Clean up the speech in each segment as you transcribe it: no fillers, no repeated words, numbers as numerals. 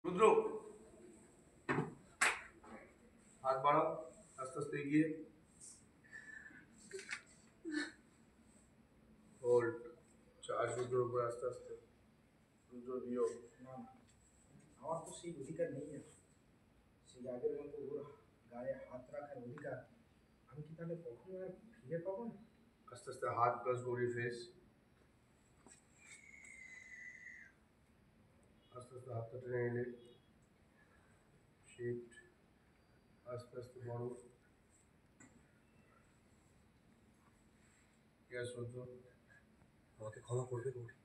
রুদ্র, হাত বাড়াও, আস্তে আস্তে এগিয়ে। হোল্ড। চার্জ রুদ্রের উপর আস্তে আস্তে। রুদ্র দিও না, আমার তো সেই অধিকার নেই আর। সেই আগের মতো ওর গায়ে হাত রাখার অধিকার আমি কি তাহলে কখনো আর ফিরে পাবো না? আস্তে আস্তে হাত প্লাস বডি ফেস। আস্তে আস্তে হাতটা টেনে এলে শিফট, আস্তে আস্তে বড়। গ্যাস রুদ্র, আমাকে ক্ষমা করবে গৌরী?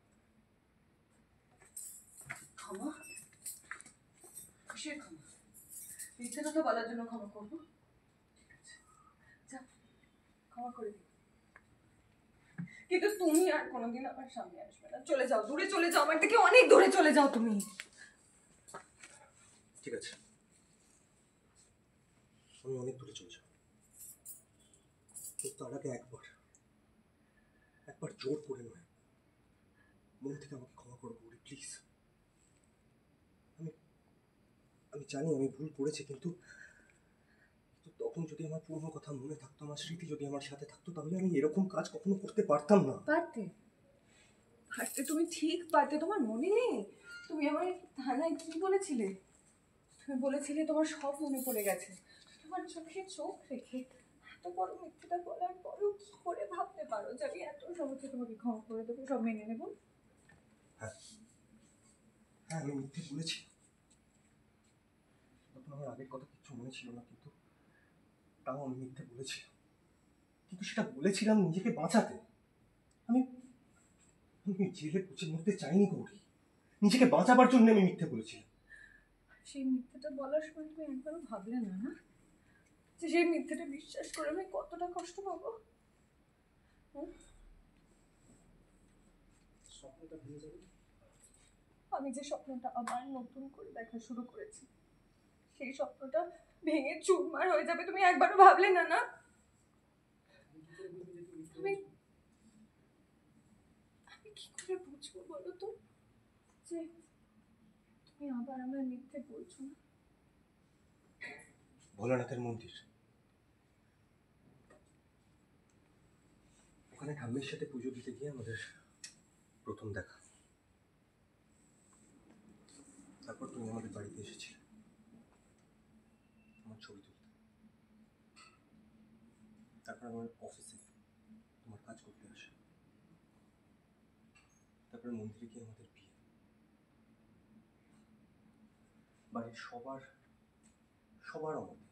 ক্ষমা? কিসের ক্ষমা? মিথ্যে কথা বলার জন্য ক্ষমা করবো? যা, ক্ষমা করে দিই। কিন্তু তুমি আর কোনোদিন আমার সামনে আসবে না। চলে যাও, দূরে চলে যাও, আমার থেকে অনেক দূরে চলে যাও তুমি। ঠিক আছে, আমি অনেক দূরে চলে যাব, কিন্তু তার আগে একবার জোর করে নয়, মন থেকে আমাকে ক্ষমা করো গৌরী, প্লিজ। আমি জানি আমি ভুল করেছি, কিন্তু তখন যদি আমার পুরনো কথা মনে থাকতো, আমার স্মৃতি যদি আমার সাথে থাকতো, তাহলে আমি এরকম কাজ কখনো করতে পারতাম না। পারতে? তুমি ঠিক পারতে। তোমার মনে নেই তুমি আমার থানায় কি বলেছিলে? তুমি বলেছিলে তোমার সব মনে পড়ে গেছে। তোমার চোখে চোখ রেখে এত বড় মিথ্যেটা বলার পরেও কি করে ভাবতে পারো যে আমি এত সহজে তোমাকে ক্ষমা করে দেবো, সব মেনে নেবো? হ্যাঁ, আমি মিথ্যে বলেছি। তখন আমার আগের কথা কিছু মনে ছিল না, কিন্তু তাও আমি মিথ্যে বলেছিলাম। কিন্তু সেটা বলেছিলাম নিজেকে বাঁচাতে। আমি জেলে পচে মরতে চাইনি গৌরী, নিজেকে বাঁচাবার জন্য আমি মিথ্যে বলেছিলাম। সেই মিথ্যেটা বলার সময় তুমি একবারও ভাবলে না না যে সেই মিথ্যেটা বিশ্বাস করে আমি কতটা কষ্ট পাবো? স্বপ্নটা ভেঙে যাবে। আমি যে স্বপ্নটা আবার নতুন করে দেখা শুরু করেছি, সেই স্বপ্নটা ভেঙে চুরমার হয়ে যাবে, তুমি একবারও ভাবলে না না? আমি কি করে বুঝবো বলো তো যে তুমি আবার আমার মিথ্যে বলছো না? ভোলানাথের মন্দির, ওখানে ঠাম্মির সাথে পুজো দিতে গিয়ে আমাদের প্রথম দেখা। তারপর তুমি আমাদের বাড়িতে এসেছিলে আমার ছবি তুলতে। তারপর আমার অফিসে তোমার কাজ করতে আসে। তারপরে মন্দিরে গিয়ে আমাদের বিয়ে। বাড়ির সবার অমতে